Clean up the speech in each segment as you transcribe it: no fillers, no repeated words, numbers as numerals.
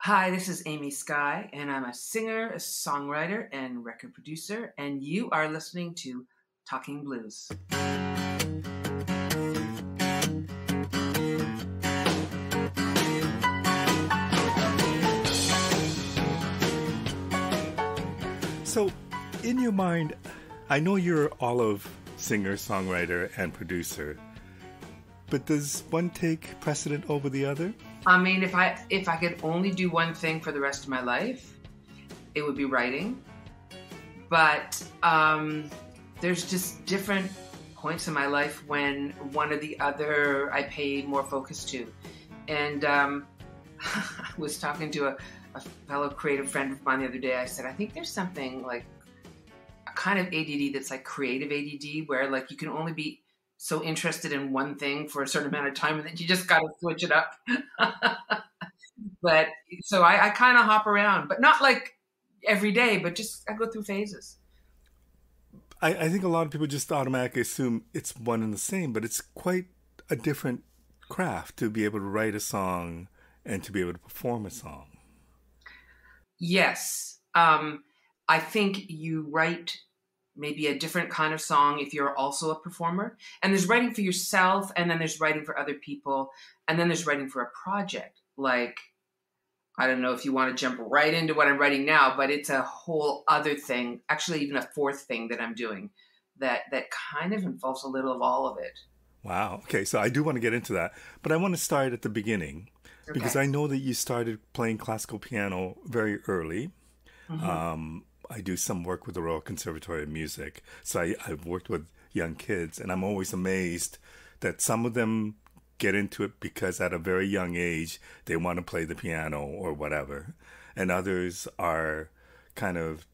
Hi, this is Amy Sky, and I'm a singer, a songwriter, and record producer, and you are listening to Talking Blues. So, in your mind, I know you're all of singer, songwriter, and producer, but does one take precedent over the other? I mean, if I could only do one thing for the rest of my life, it would be writing. But there's just different points in my life when one or the other I pay more focus to. And I was talking to a fellow creative friend of mine the other day. I said, I think there's something like a kind of ADD that's like creative ADD, where like you can only be so interested in one thing for a certain amount of time, and then you just got to switch it up. But so I kind of hop around, but not like every day, but just I go through phases. I think a lot of people just automatically assume it's one and the same, but it's quite a different craft to be able to write a song and to be able to perform a song. Yes. I think you write maybe a different kind of song if you're also a performer. And there's writing for yourself, and then there's writing for other people, and then there's writing for a project. Like, I don't know if you want to jump right into what I'm writing now, but it's a whole other thing, actually even a fourth thing that I'm doing that kind of involves a little of all of it. Wow. Okay, so I do want to get into that, but I want to start at the beginning because I know that you started playing classical piano very early. Mm-hmm. I do some work with the Royal Conservatory of Music, so I've worked with young kids, and I'm always amazed that some of them get into it because at a very young age they want to play the piano or whatever, and others are kind of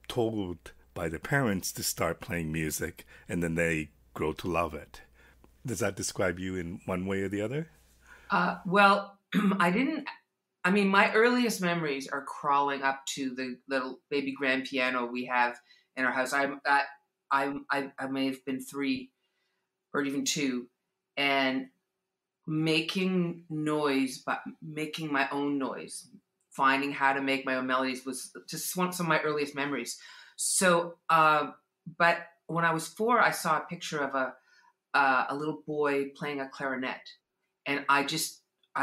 told by their parents to start playing music, and then they grow to love it. Does that describe you in one way or the other? Well, I mean, my earliest memories are crawling up to the little baby grand piano we have in our house. I may have been 3 or even 2, and making noise, but making my own noise, finding how to make my own melodies was just some of my earliest memories. So, but when I was 4, I saw a picture of a little boy playing a clarinet, and I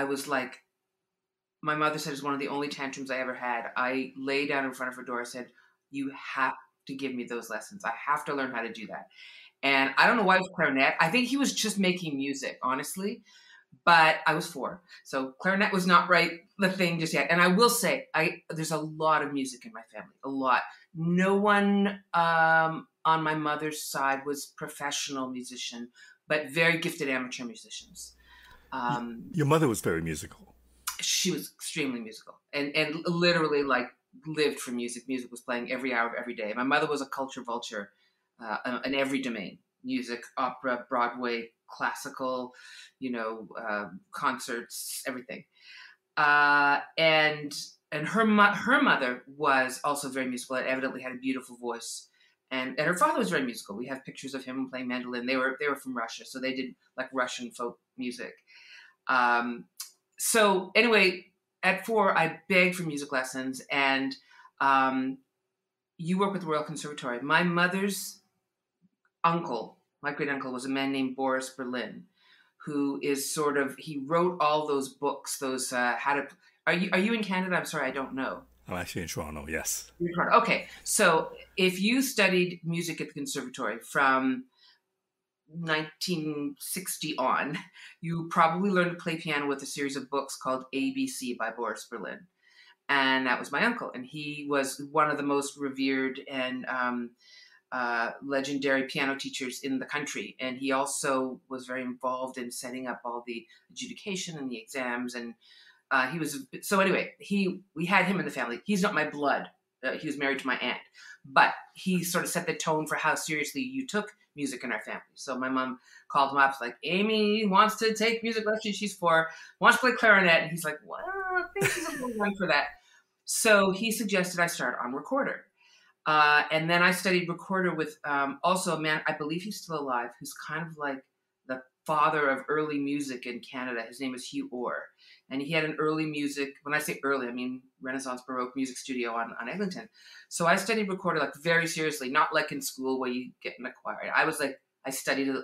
was like, my mother said it was one of the only tantrums I ever had. I lay down in front of her door. I said, you have to give me those lessons. I have to learn how to do that. And I don't know why it was clarinet. I think he was just making music, honestly. But I was 4. So clarinet was not the thing just yet. And I will say, there's a lot of music in my family, a lot. No one on my mother's side was professional musician, but very gifted amateur musicians. Your mother was very musical. She was extremely musical and literally like lived for music. Music was playing every hour of every day. My mother was a culture vulture in every domain: music, opera, Broadway, classical, concerts, everything. And her mother was also very musical and evidently had a beautiful voice. And her father was very musical. We have pictures of him playing mandolin. They were from Russia, so they did like Russian folk music. So anyway, at 4, I begged for music lessons, and you work with the Royal Conservatory. My mother's uncle, my great uncle, was a man named Boris Berlin, who is he wrote all those books, those are you in Canada? I'm sorry, I don't know. I'm actually in Toronto, yes. You're in Toronto. Okay, so if you studied music at the conservatory from 1960 on, you probably learned to play piano with a series of books called ABC by Boris Berlin. And that was my uncle. And he was one of the most revered and legendary piano teachers in the country. And he also was very involved in setting up all the adjudication and the exams. And we had him in the family. He's not my blood. He was married to my aunt. But he sort of set the tone for how seriously you took music in our family. So my mom called him up, like, Amy wants to take music lessons. She's 4, wants to play clarinet. And he's like, well, I think he's a little young for that. So he suggested I start on recorder. And then I studied recorder with also a man, I believe he's still alive, who's kind of like the father of early music in Canada. His name is Hugh Orr. And he had an early music, when I say early, I mean Renaissance Baroque music studio on Eglinton. So I studied recorder like very seriously, not like in school where you get in a choir. I was like,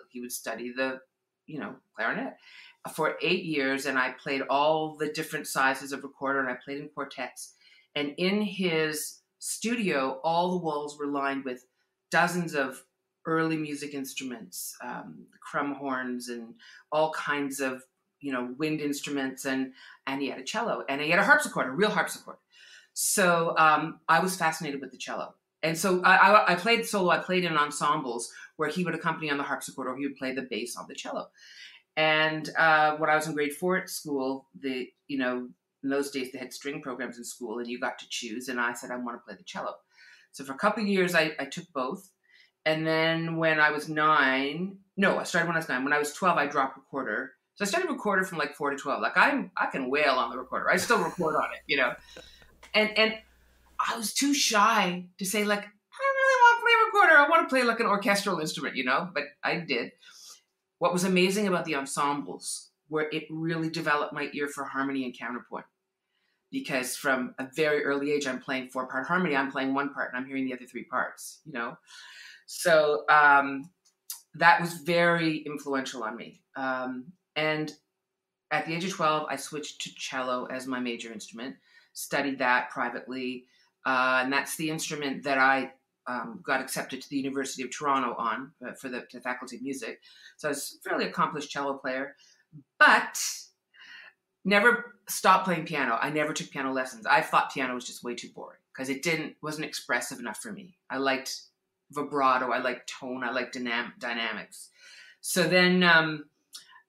he would study the, clarinet for 8 years. And I played all the different sizes of recorder, and I played in quartets. And in his studio, all the walls were lined with dozens of early music instruments, crumb horns and all kinds of, wind instruments. And he had a cello, and he had a harpsichord, a real harpsichord. So I was fascinated with the cello. And so I played solo. I played in ensembles where he would accompany on the harpsichord, or he would play the bass on the cello. And when I was in grade 4 at school, in those days they had string programs in school, and you got to choose. And I said, I want to play the cello. So for a couple of years, I took both. And then when I was 9, I started when I was 9. When I was 12, I dropped recorder. So I started recorder from like 4 to 12. Like I can wail on the recorder. I still record on it, And I was too shy to say, like, I don't really want to play recorder. I want to play like an orchestral instrument, but I did. What was amazing about the ensembles were it really developed my ear for harmony and counterpoint. Because from a very early age, I'm playing 4-part harmony. I'm playing 1 part and I'm hearing the other 3 parts, So that was very influential on me. And at the age of 12, I switched to cello as my major instrument, studied that privately. And that's the instrument that I got accepted to the University of Toronto on for the Faculty of Music. So I was a fairly accomplished cello player, but never stopped playing piano. I never took piano lessons. I thought piano was just way too boring because it wasn't expressive enough for me. I liked vibrato, I liked tone, I liked dynamics. So then,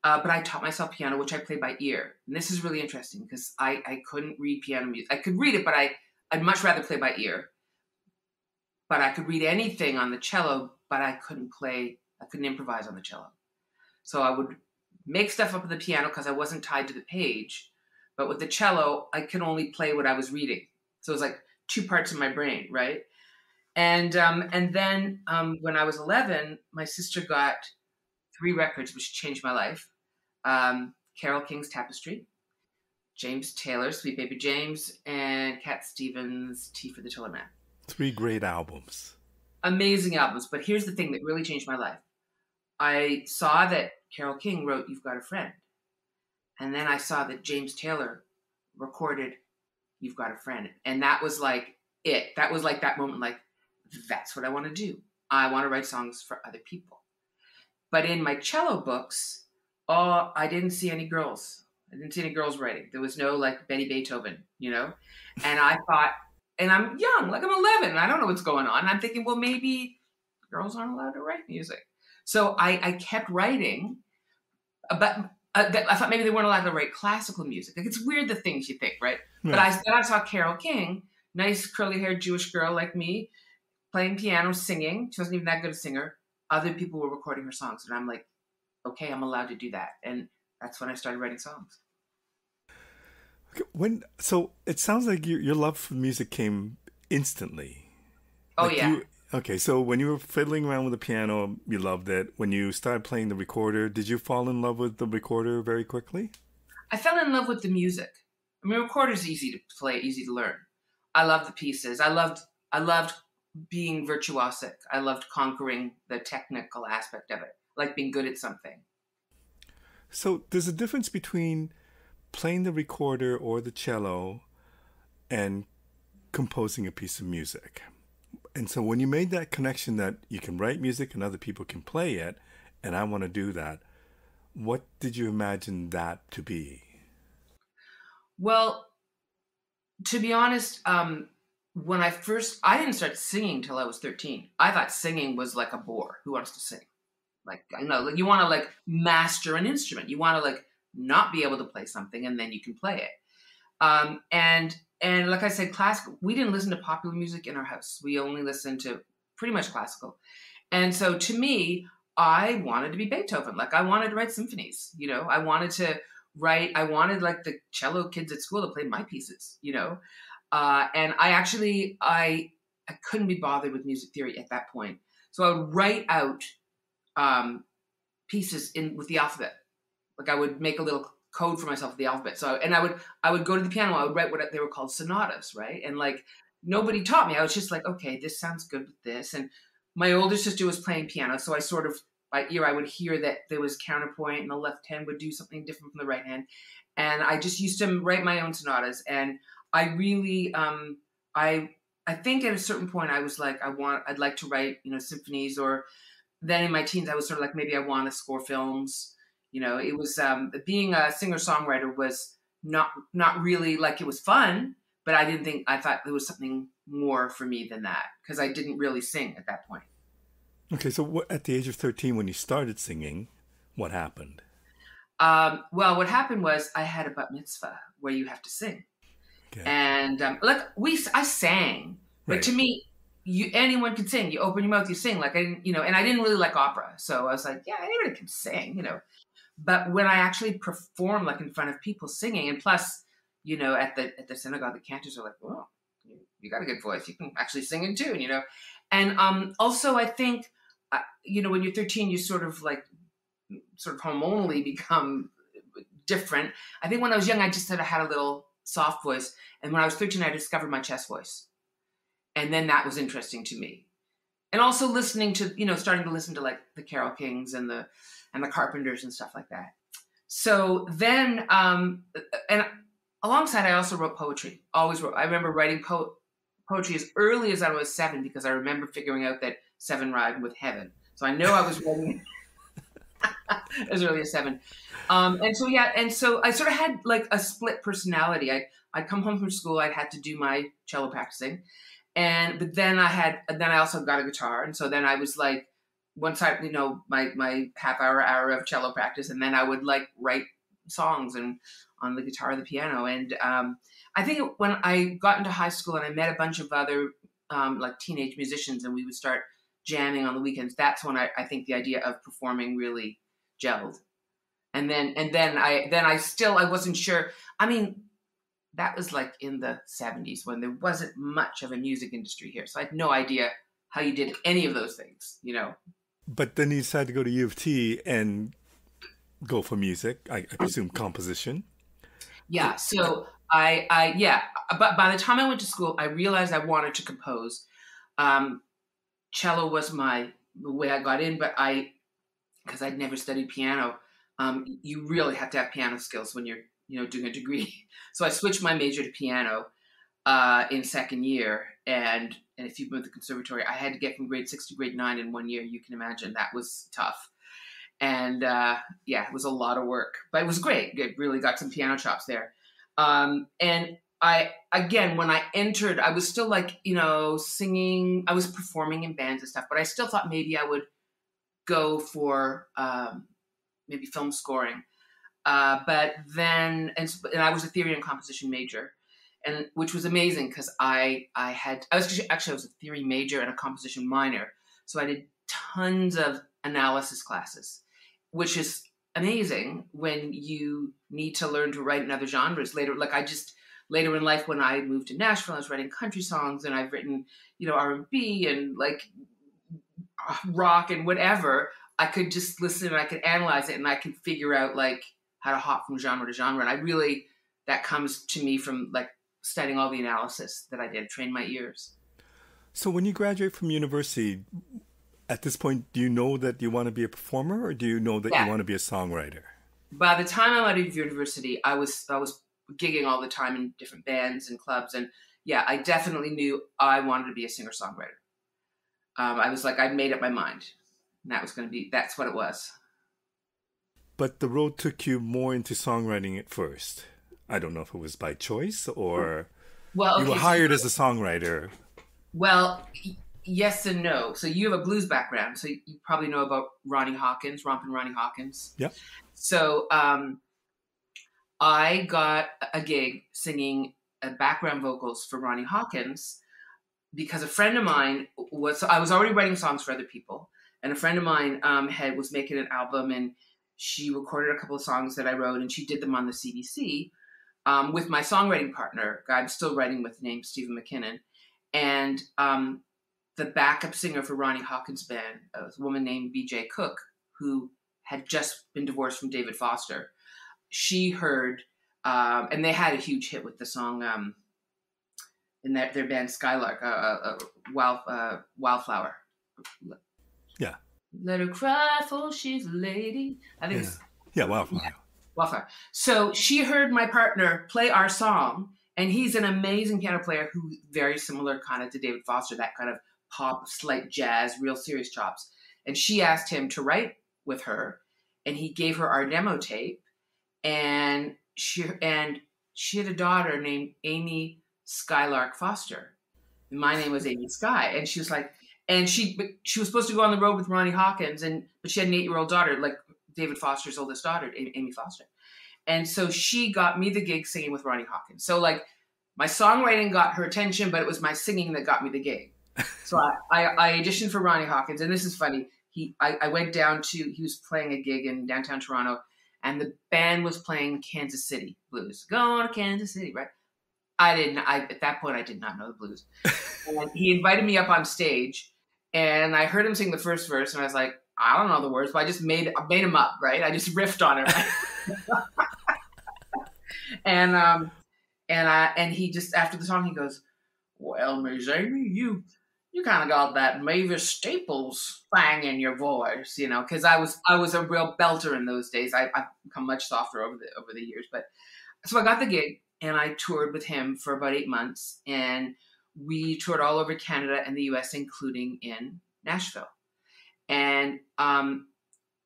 but I taught myself piano, which I played by ear. And this is really interesting because I couldn't read piano music. I could read it, but I'd much rather play by ear. But I could read anything on the cello, but I couldn't improvise on the cello. So I would make stuff up on the piano because I wasn't tied to the page. But with the cello, I could only play what I was reading. So it was like 2 parts of my brain, right? And then when I was 11, my sister got 3 records, which changed my life. Carole King's Tapestry, James Taylor's Sweet Baby James, and Cat Stevens' Tea for the Tillerman. 3 great albums. Amazing albums. But here's the thing that really changed my life. I saw that Carole King wrote You've Got a Friend. And then I saw that James Taylor recorded You've Got a Friend. And that was like it. That was like that moment, like, that's what I want to do. I want to write songs for other people. But in my cello books, I didn't see any girls. I didn't see any girls writing. There was no like Betty Beethoven, And I thought, and I'm young, like I'm 11. I don't know what's going on. I'm thinking, well, maybe girls aren't allowed to write music. So I kept writing, but I thought maybe they weren't allowed to write classical music. Like it's weird the things you think, right? Yeah. But then I saw Carole King, nice curly-haired Jewish girl like me, playing piano, singing. She wasn't even that good a singer. Other people were recording her songs. And I'm like, okay, I'm allowed to do that. And that's when I started writing songs. So it sounds like your love for music came instantly. Oh, like yeah. Okay, so when you were fiddling around with the piano, you loved it. When you started playing the recorder, did you fall in love with the recorder very quickly? I fell in love with the music. I mean, recorder's easy to play, easy to learn. I loved the pieces. I loved being virtuosic. I loved conquering the technical aspect of it, like being good at something. So there's a difference between playing the recorder or the cello and composing a piece of music. And so when you made that connection that you can write music and other people can play it, and I want to do that, what did you imagine that to be? Well, to be honest, when I didn't start singing till I was 13. I thought singing was like a bore. Who wants to sing? Like, I know, like you want to like master an instrument. You want to like not be able to play something and then you can play it. And like I said, classical, we didn't listen to popular music in our house. We only listened to pretty much classical. And so to me, I wanted to be Beethoven. Like I wanted to write symphonies, I wanted like the cello kids at school to play my pieces, and I couldn't be bothered with music theory at that point. So I would write out pieces with the alphabet. Like I would make a little code for myself the alphabet. So, and I would go to the piano. I would write what they were called sonatas, right? And like nobody taught me. I was just like, okay, this sounds good with this. And my older sister was playing piano, so I sort of by ear I would hear that there was counterpoint, and the left hand would do something different from the right hand. And I just used to write my own sonatas. And I really, I think at a certain point I was like, I'd like to write, symphonies, or then in my teens I was sort of like, maybe I want to score films. It was being a singer-songwriter was not really like, it was fun, but I thought there was something more for me than that, because I didn't really sing at that point. Okay, so at the age of 13, when you started singing, what happened? Well, what happened was I had a bat mitzvah where you have to sing. Okay. And I sang, but Right. to me, anyone can sing. You open your mouth, you sing. Like I didn't, and I didn't really like opera, so I was like, yeah, anybody can sing. But when I actually perform, like in front of people singing, and plus, at the synagogue, the cantors are like, well, you got a good voice. You can actually sing in tune, And also, I think, when you're 13, you sort of hormonally become different. I think when I was young, I just said I had a little soft voice. And when I was 13, I discovered my chest voice. And then that was interesting to me. And also listening to, starting to listen to like the Carole Kings and the Carpenters and stuff like that. So then, and alongside, I also wrote poetry. Always wrote. I remember writing poetry as early as I was 7, because I remember figuring out that 7 rhymed with heaven. So I know I was writing as early as 7. And so I sort of had like a split personality. I'd come home from school, I'd had to do my cello practicing. But then I also got a guitar. And so then I was like, once my half hour of cello practice, and then I would like write songs and on the guitar or the piano. And I think when I got into high school and I met a bunch of other like teenage musicians, and we would start jamming on the weekends, that's when I think the idea of performing really gelled. And then I wasn't sure. I mean, that was like in the 70s when there wasn't much of a music industry here. So I had no idea how you did any of those things, But then you decided to go to U of T and go for music, I presume composition. Yeah. So but by the time I went to school, I realized I wanted to compose. Cello was the way I got in, but because I'd never studied piano, you really have to have piano skills when you're, doing a degree. So I switched my major to piano in second year. And if you've been with the conservatory, I had to get from grade 6 to grade 9 in 1 year. You can imagine that was tough. And it was a lot of work, but it was great. It really got some piano chops there. And when I entered, I was still like, singing. I was performing in bands and stuff, but I still thought maybe I would go for maybe film scoring. But then, and I was a theory and composition major, and which was amazing because I was a theory major and a composition minor. So I did tons of analysis classes, which is amazing when you need to learn to write in other genres later. Later in life, when I moved to Nashville, I was writing country songs, and I've written, R&B and like rock and whatever. I could just listen and I could analyze it, and I could figure out like how to hop from genre to genre. And that comes to me from like studying all the analysis that I did, train my ears. So when you graduate from university, at this point, do you know that you want to be a performer, or do you know that you want to be a songwriter? By the time I went to university, I was gigging all the time in different bands and clubs. And I definitely knew I wanted to be a singer-songwriter. I was like, I'd made up my mind. And that's what it was. But the road took you more into songwriting at first. I don't know if it was by choice or you were hired as a songwriter. Well, yes and no. So you have a blues background, so you probably know about Ronnie Hawkins, Rompin' Ronnie Hawkins. Yep. So I got a gig singing background vocals for Ronnie Hawkins because a friend of mine I was already writing songs for other people, and a friend of mine was making an album, and she recorded a couple of songs that I wrote, and she did them on the CDC with my songwriting partner, a guy I'm still writing with, named Stephen McKinnon, and the backup singer for Ronnie Hawkins' band, a woman named B.J. Cook, who had just been divorced from David Foster. she heard, and they had a huge hit with the song in their band Skylark, Wildflower. Yeah. Let her cry, for she's a lady. I think it's Wildflower. Yeah, Wildflower. So she heard my partner play our song, and he's an amazing piano player who very similar kind of to David Foster, that kind of pop, slight jazz, real serious chops. And she asked him to write with her, and he gave her our demo tape. And she had a daughter named Amy Skylark Foster. And my name was Amy Sky, and she was like, and she was supposed to go on the road with Ronnie Hawkins, but she had an 8-year-old daughter, like David Foster's oldest daughter, Amy Foster. And so she got me the gig singing with Ronnie Hawkins. So like my songwriting got her attention, but it was my singing that got me the gig. So I auditioned for Ronnie Hawkins, and this is funny. I went down to, he was playing a gig in downtown Toronto, and the band was playing Kansas City blues. Going to Kansas City, right? At that point, I did not know the blues. And he invited me up on stage, and I heard him sing the first verse, and I was like, I don't know the words, but I just made him up, right? I just riffed on it, right? and he just, after the song, he goes, well, Miss Amy, you kind of got that Mavis Staples thing in your voice, you know, because I was a real belter in those days. I've become much softer over the years, but so I got the gig, and I toured with him for about 8 months, and we toured all over Canada and the US, including in Nashville. And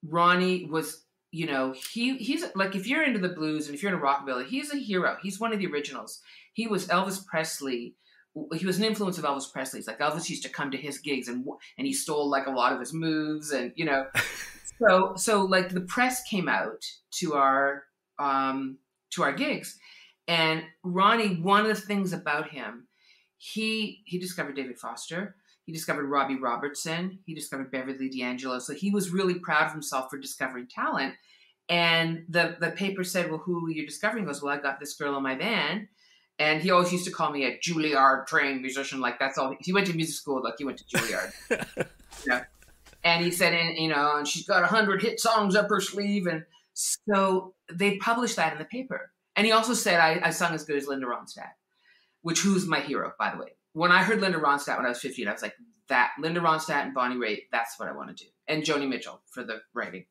Ronnie was, you know, he's like, if you're into the blues and if you're into rockabilly, he's a hero. He's one of the originals. He was Elvis Presley. He was an influence of Elvis Presley's. Like Elvis used to come to his gigs, and he stole like a lot of his moves, and you know, so like the press came out to our gigs, and Ronnie, one of the things about him, he discovered David Foster. He discovered Robbie Robertson. He discovered Beverly D'Angelo. So he was really proud of himself for discovering talent. And the paper said, well, who are you discovering? He goes, well, I got this girl in my band. And he always used to call me a Juilliard trained musician. Like that's all. He went to music school. Like he went to Juilliard. You know? And he said, and, you know, and she's got 100 hit songs up her sleeve. And so they published that in the paper. And he also said, I sung as good as Linda Ronstadt, who's my hero, by the way. When I heard Linda Ronstadt when I was 15, I was like, that Linda Ronstadt and Bonnie Raitt, that's what I want to do. And Joni Mitchell for the writing.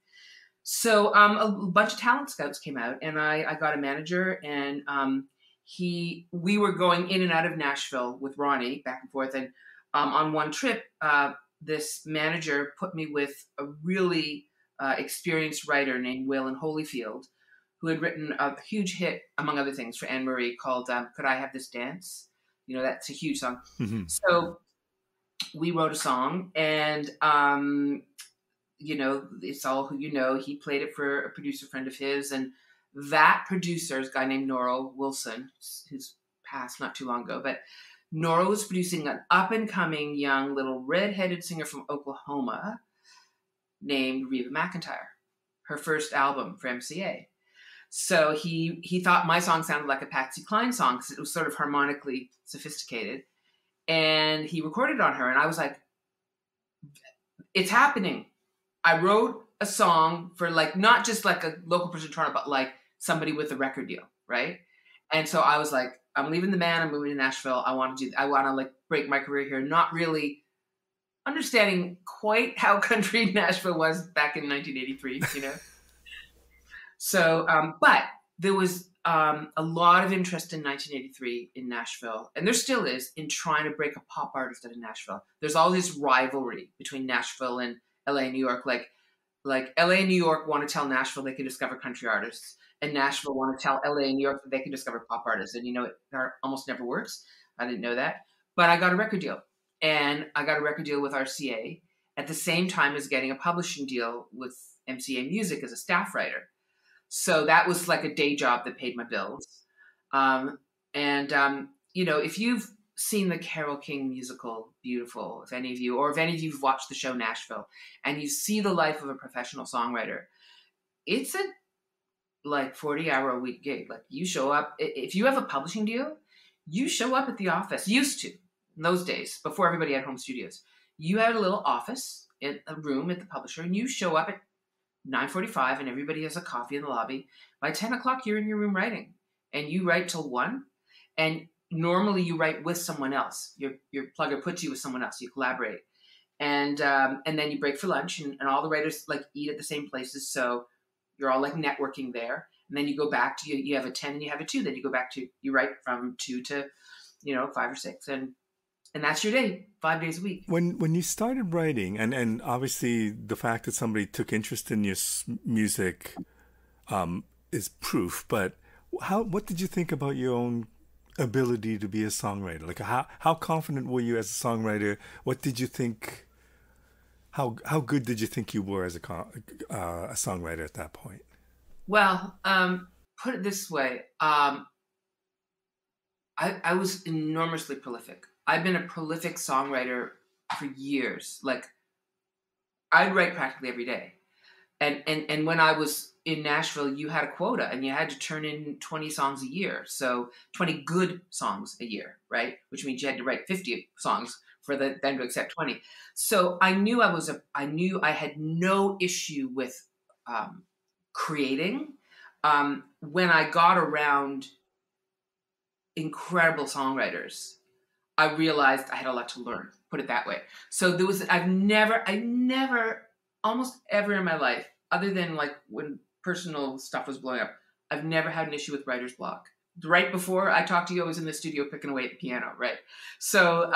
So a bunch of talent scouts came out, and I got a manager, and we were going in and out of Nashville with Ronnie back and forth. And on one trip, this manager put me with a really experienced writer named Waylon Holyfield, who had written a huge hit, among other things, for Anne Marie called Could I Have This Dance? You know, that's a huge song. Mm-hmm. So we wrote a song, and, you know, it's all who you know. He played it for a producer friend of his, and that producer is a guy named Nora Wilson, who's passed not too long ago. But Nora was producing an up-and-coming young little red-headed singer from Oklahoma named Reba McEntire, her first album for MCA. So he thought my song sounded like a Patsy Cline song because it was sort of harmonically sophisticated. And he recorded on her. And I was like, it's happening. I wrote a song for like, not just like a local person in Toronto, but like somebody with a record deal, right? And so I was like, I'm leaving the band. I'm moving to Nashville. I want to like break my career here. Not really understanding quite how country Nashville was back in 1983, you know? So, but there was a lot of interest in 1983 in Nashville, and there still is, in trying to break a pop artist out of Nashville. There's all this rivalry between Nashville and LA and New York. Like LA and New York want to tell Nashville they can discover country artists, and Nashville want to tell LA and New York that they can discover pop artists. And you know, it almost never works. I didn't know that. But I got a record deal, and I got a record deal with RCA at the same time as getting a publishing deal with MCA Music as a staff writer. So that was like a day job that paid my bills. You know, if you've seen the Carole King musical, Beautiful, if any of you've watched the show Nashville, and you see the life of a professional songwriter, it's a like 40-hour-a-week gig. Like you show up, if you have a publishing deal, you show up at the office, used to, in those days, before everybody had home studios. You had a little office, in a room at the publisher, and you show up at 9:45, and everybody has a coffee in the lobby. By 10 o'clock, you're in your room writing, and you write till 1. And normally you write with someone else. Your plugger puts you with someone else. You collaborate. And then you break for lunch, and all the writers like eat at the same places. So you're all like networking there. And then you go back to, you have a 10 and you have a 2. Then you go back to, you write from 2 to, 5 or 6. And that's your day, 5 days a week. When you started writing, and obviously the fact that somebody took interest in your music is proof, but what did you think about your own ability to be a songwriter? Like how confident were you as a songwriter? What did you think? How good did you think you were as a songwriter at that point? Well, put it this way, I was enormously prolific. I've been a prolific songwriter for years. Like, I'd write practically every day. And when I was in Nashville, you had a quota, and you had to turn in 20 songs a year. So 20 good songs a year, right? Which means you had to write 50 songs for them to accept 20. So I knew I had no issue with creating. When I got around incredible songwriters, I realized I had a lot to learn, put it that way. So I never, almost ever in my life, other than like when personal stuff was blowing up, I've never had an issue with writer's block. Right before I talked to you, I was in the studio picking away at the piano, right? So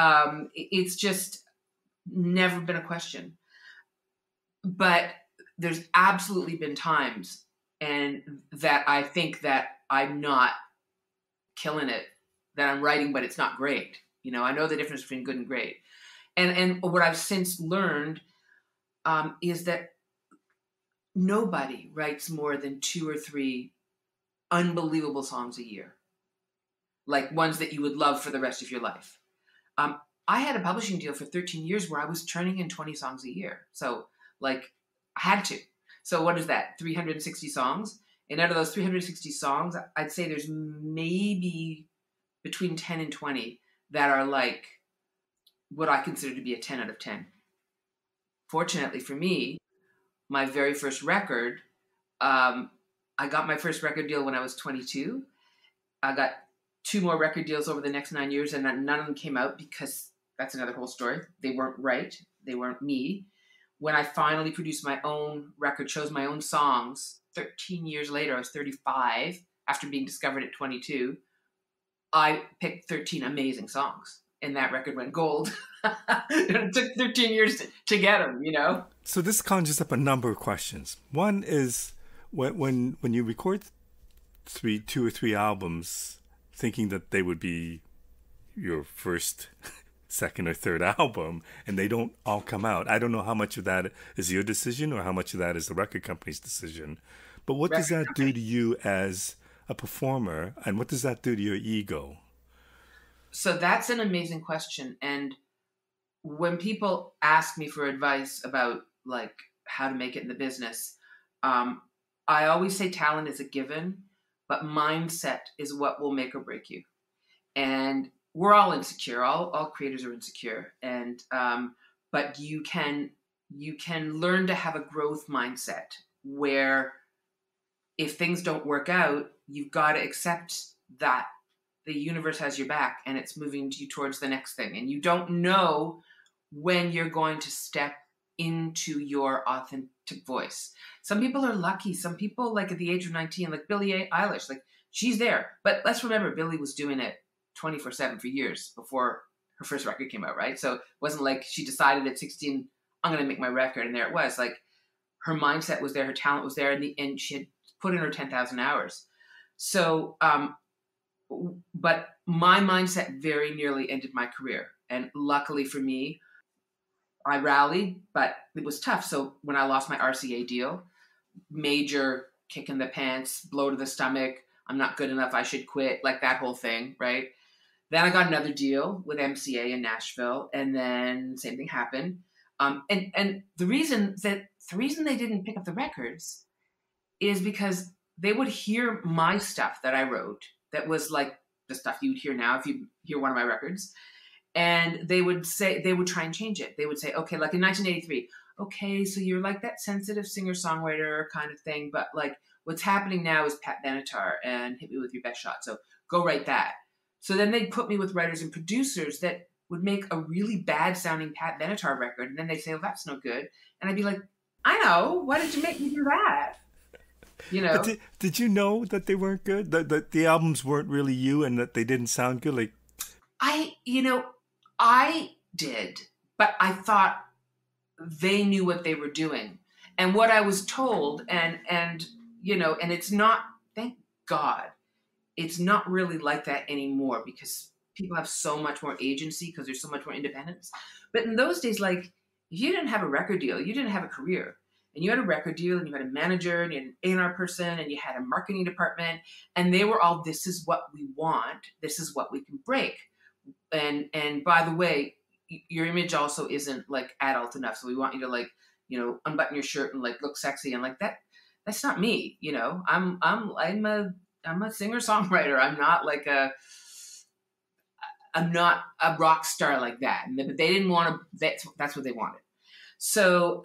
it's just never been a question. But there's absolutely been times and that I think that I'm not killing it, that I'm writing, but it's not great. I know the difference between good and great. And what I've since learned is that nobody writes more than 2 or 3 unbelievable songs a year, like ones that you would love for the rest of your life. I had a publishing deal for 13 years where I was turning in 20 songs a year. So, like, I had to. So what is that? 360 songs? And out of those 360 songs, I'd say there's maybe between 10 and 20 that are like what I consider to be a 10 out of 10. Fortunately for me, my very first record, I got my first record deal when I was 22. I got 2 more record deals over the next 9 years, and none of them came out because that's another whole story. They weren't right. They weren't me. When I finally produced my own record, chose my own songs, 13 years later, I was 35, after being discovered at 22, I picked 13 amazing songs, and that record went gold. It took 13 years to get them, So this conjures up a number of questions. One is, when you record 2 or 3 albums, thinking that they would be your first, second, or third album, and they don't all come out. I don't know how much of that is your decision or how much of that is the record company's decision. But what does that do to you as a performer, and what does that do to your ego? So that's an amazing question. And when people ask me for advice about like how to make it in the business, I always say talent is a given, but mindset is what will make or break you. And we're all insecure. All creators are insecure. And but you can learn to have a growth mindset where if things don't work out, you've got to accept that the universe has your back and it's moving you towards the next thing. And you don't know when you're going to step into your authentic voice. Some people are lucky. Some people, like at the age of 19, like Billie Eilish, like she's there. But let's remember, Billie was doing it 24/7 for years before her first record came out, right? So it wasn't like she decided at 16, I'm going to make my record, and there it was. Like, her mindset was there, her talent was there, and she had put in her 10,000 hours. So, but my mindset very nearly ended my career. And luckily for me, I rallied, but it was tough. So when I lost my RCA deal, major kick in the pants, blow to the stomach, I'm not good enough, I should quit, like that whole thing, right? Then I got another deal with MCA in Nashville, and then same thing happened. And the reason they didn't pick up the records is because they would hear my stuff that I wrote, that was like the stuff you would hear now if you hear one of my records, and they would try and change it. They would say, okay, like in 1983, okay, so you're like that sensitive singer-songwriter kind of thing, but like what's happening now is Pat Benatar and Hit Me With Your Best Shot. So go write that. So then they'd put me with writers and producers that would make a really bad sounding Pat Benatar record. And then they'd say, oh, that's no good. And I'd be like, I know. Why did you make me do that? You But know? did you know that they weren't good? That the albums weren't really you and that they didn't sound good? Like, I did, but I thought they knew what they were doing. And what I was told, and it's not, thank God, it's not really like that anymore because people have so much more agency because there's so much more independence. But in those days, like, if you didn't have a record deal, you didn't have a career. And you had a record deal and you had a manager and you had an A&R person and you had a marketing department and they were all, this is what we want. This is what we can break. And by the way, your image also isn't like adult enough. So we want you to like, unbutton your shirt and like look sexy and like that. That's not me. I'm a singer-songwriter. I'm not a rock star like that. And they didn't want to, that's what they wanted. So,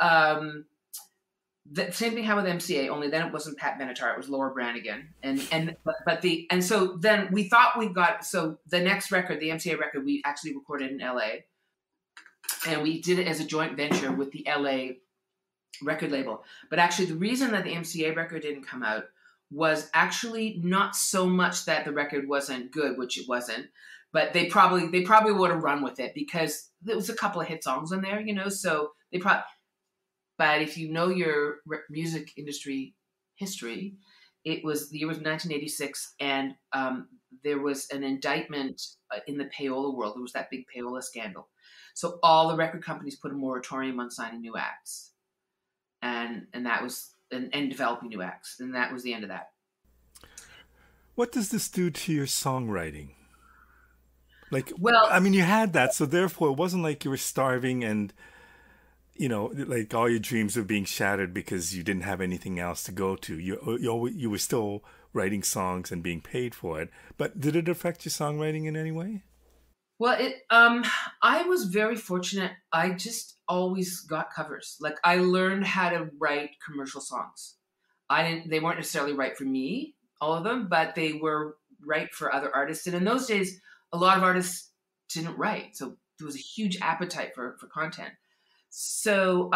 the same thing happened with MCA, only then it wasn't Pat Benatar, it was Laura Branigan. And so then we thought so the next record, the MCA record, we actually recorded in LA. And we did it as a joint venture with the LA record label. But actually the reason that the MCA record didn't come out was actually not so much that the record wasn't good, which it wasn't, but they probably would have run with it because there was a couple of hit songs on there, so they probably. But if you know your music industry history, the year was 1986, and there was an indictment in the payola world. There was that big payola scandal. So all the record companies put a moratorium on signing new acts, and that was and developing new acts, and that was the end of that. What does this do to your songwriting? Like, well, I mean, you had that, so therefore it wasn't like you were starving and, like all your dreams were being shattered because you didn't have anything else to go to. You were still writing songs and being paid for it. But did it affect your songwriting in any way? Well, I was very fortunate. I just always got covers. Like I learned how to write commercial songs. They weren't necessarily right for me, all of them, but they were right for other artists. And in those days, a lot of artists didn't write. So there was a huge appetite for content. So,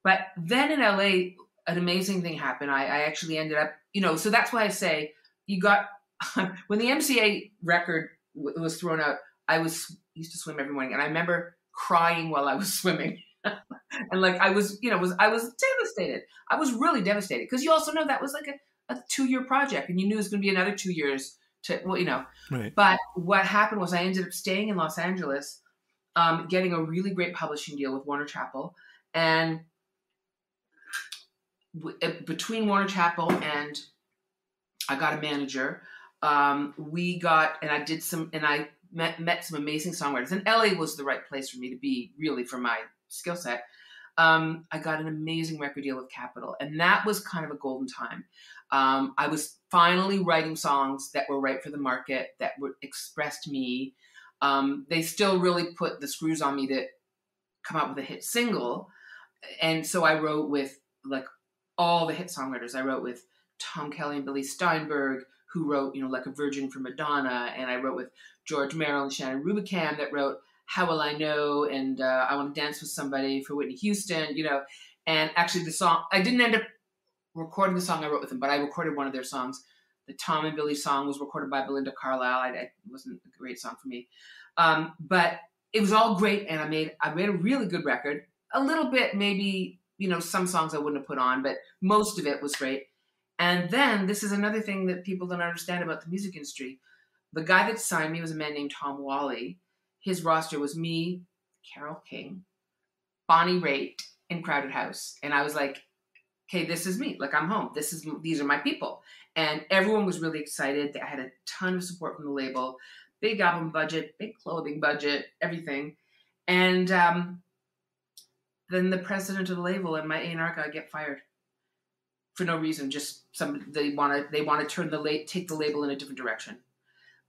but then in LA, an amazing thing happened. I actually ended up, so that's why I say when the MCA record was thrown out, I used to swim every morning and I remember crying while I was swimming. And like, I was devastated. I was really devastated because you also know that was like a 2-year project and you knew it was going to be another 2 years Right. But what happened was I ended up staying in Los Angeles, getting a really great publishing deal with Warner Chappell. And between Warner Chappell and I got a manager, I met some amazing songwriters. And LA was the right place for me to be, really, for my skill set. I got an amazing record deal with Capitol, and that was kind of a golden time. I was finally writing songs that were right for the market, that expressed me. They still really put the screws on me to come out with a hit single. And so I wrote with like all the hit songwriters. I wrote with Tom Kelly and Billy Steinberg, who wrote, Like a Virgin for Madonna. And I wrote with George Merrill and Shannon Rubicam that wrote How Will I Know? And I Want to Dance with Somebody for Whitney Houston, And actually the song, I didn't end up recording the song I wrote with them, but I recorded one of their songs. The Tom and Billy song was recorded by Belinda Carlisle. It wasn't a great song for me. But it was all great. And I made a really good record. A little bit, maybe, some songs I wouldn't have put on, but most of it was great. And then this is another thing that people don't understand about the music industry. The guy that signed me was a man named Tom Wally. His roster was me, Carole King, Bonnie Raitt, and Crowded House. And I was like, okay, this is me. Like, I'm home. These are my people. And everyone was really excited. I had a ton of support from the label. Big album budget, big clothing budget, everything. And then the president of the label and my A&R guy get fired for no reason. Just they want to take the label in a different direction.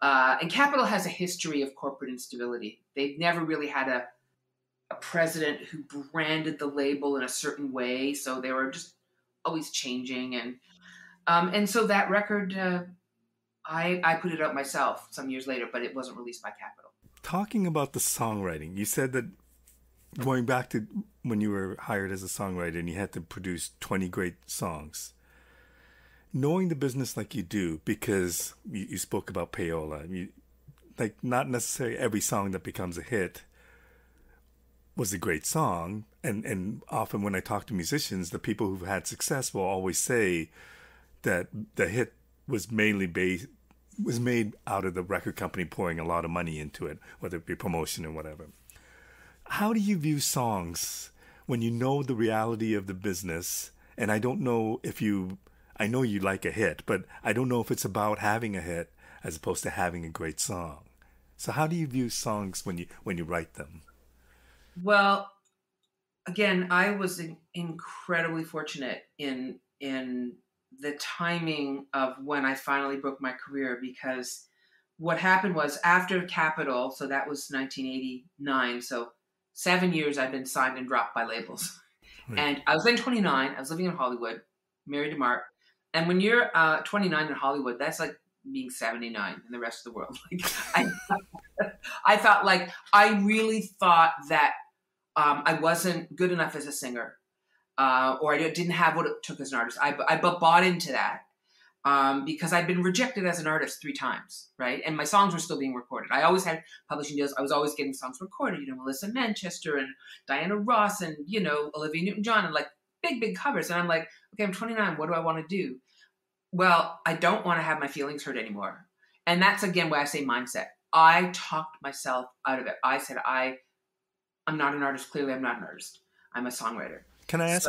And Capitol has a history of corporate instability. They've never really had a a president who branded the label in a certain way, so they were just always changing. And so that record, I put it out myself some years later, but it wasn't released by Capitol. Talking about the songwriting, you said that going back to when you were hired as a songwriter and you had to produce 20 great songs. Knowing the business like you do, because you spoke about payola, like not necessarily every song that becomes a hit was a great song. And often when I talk to musicians, the people who've had success will always say that the hit was made out of the record company pouring a lot of money into it, whether it be promotion or whatever. How do you view songs when you know the reality of the business? And I don't know if I know you like a hit, but I don't know if it's about having a hit as opposed to having a great song. So how do you view songs when you write them? Well, again, I was incredibly fortunate in the timing of when I finally broke my career, because what happened was after Capitol, so that was 1989, so 7 years I've been signed and dropped by labels. Right. And I was then 29, I was living in Hollywood, married to Mark. And when you're 29 in Hollywood, that's like being 79 in the rest of the world. Like I felt like I really thought that I wasn't good enough as a singer, or I didn't have what it took as an artist. I bought into that because I'd been rejected as an artist 3 times, right? And my songs were still being recorded. I always had publishing deals. I was always getting songs recorded, Melissa Manchester and Diana Ross and, Olivia Newton-John and like big covers. And I'm like, okay, I'm 29. What do I want to do? Well, I don't want to have my feelings hurt anymore. And that's, again, why I say mindset. I talked myself out of it. I said, I'm not an artist. Clearly, I'm not an artist. I'm a songwriter. Can I ask,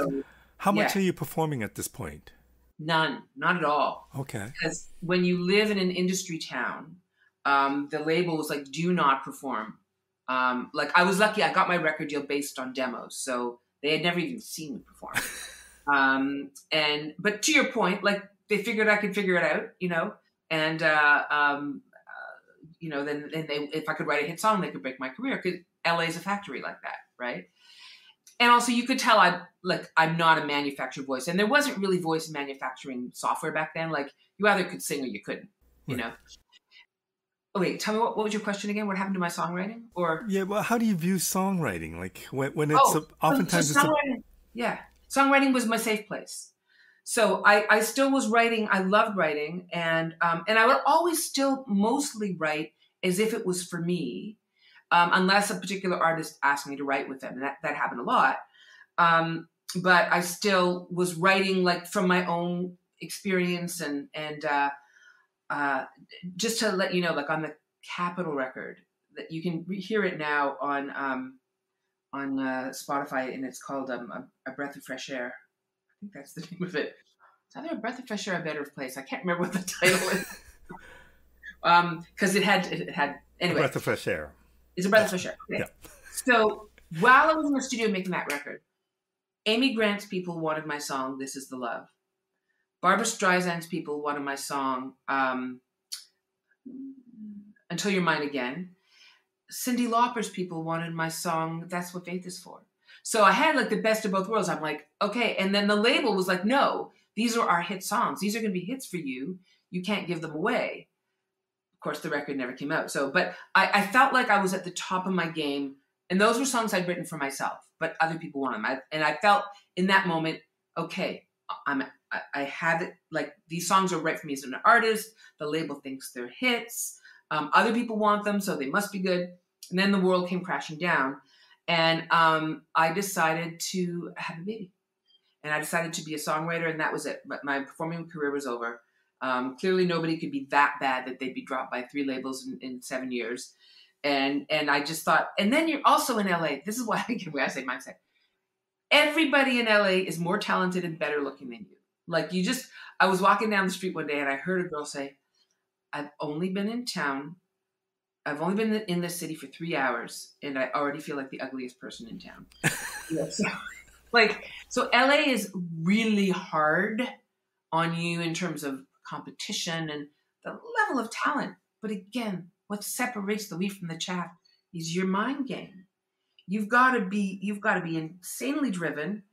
how much are you performing at this point? None. Not at all. Okay. Because when you live in an industry town, the label was like, do not perform. Like, I was lucky. I got my record deal based on demos. So they had never even seen me perform. But to your point, like, they figured I could figure it out, and then if I could write a hit song, they could break my career, because LA is a factory like that, right? And also, you could tell I'm not a manufactured voice, and there wasn't really voice manufacturing software back then. Like, you either could sing or you couldn't, you know. Oh, wait, tell me what was your question again? What happened to my songwriting? Or well, how do you view songwriting? Like when it's oftentimes songwriting. Yeah, songwriting was my safe place. So I still was writing. I loved writing, and I would always still mostly write as if it was for me, unless a particular artist asked me to write with them, and that happened a lot. But I still was writing like from my own experience, and just to let you know, like on the Capitol record, that you can hear it now on Spotify, and it's called A Breath of Fresh Air. I think that's the name of it. It's either A Breath of Fresh Air or A Better Place. I can't remember what the title is. Because it had anyway. A Breath of Fresh Air. It's A Breath of Fresh Air. Okay. Yeah. So while I was in the studio making that record, Amy Grant's people wanted my song "This Is the Love." Barbra Streisand's people wanted my song "Until You're Mine Again." Cyndi Lauper's people wanted my song "That's What Faith Is For." So I had like the best of both worlds. I'm like, okay. And then the label was like, no, these are our hit songs. These are going to be hits for you. You can't give them away. Of course, the record never came out. But I felt like I was at the top of my game. And those were songs I'd written for myself, but other people wanted them. And I felt in that moment, okay, I have it. Like, these songs are right for me as an artist. The label thinks they're hits. Other people want them, so they must be good. And then the world came crashing down. And I decided to have a baby. And I decided to be a songwriter, and that was it. But my performing career was over. Clearly, nobody could be that bad that they'd be dropped by 3 labels in 7 years. And I just thought, and then you're also in LA. This is why I say mindset. Everybody in LA is more talented and better looking than you. Like, I was walking down the street one day, and I heard a girl say, I've only been in town. I've only been in this city for 3 hours, and I already feel like the ugliest person in town. So LA is really hard on you in terms of competition and the level of talent. But again, what separates the wheat from the chaff is your mind game. You've got to be insanely driven,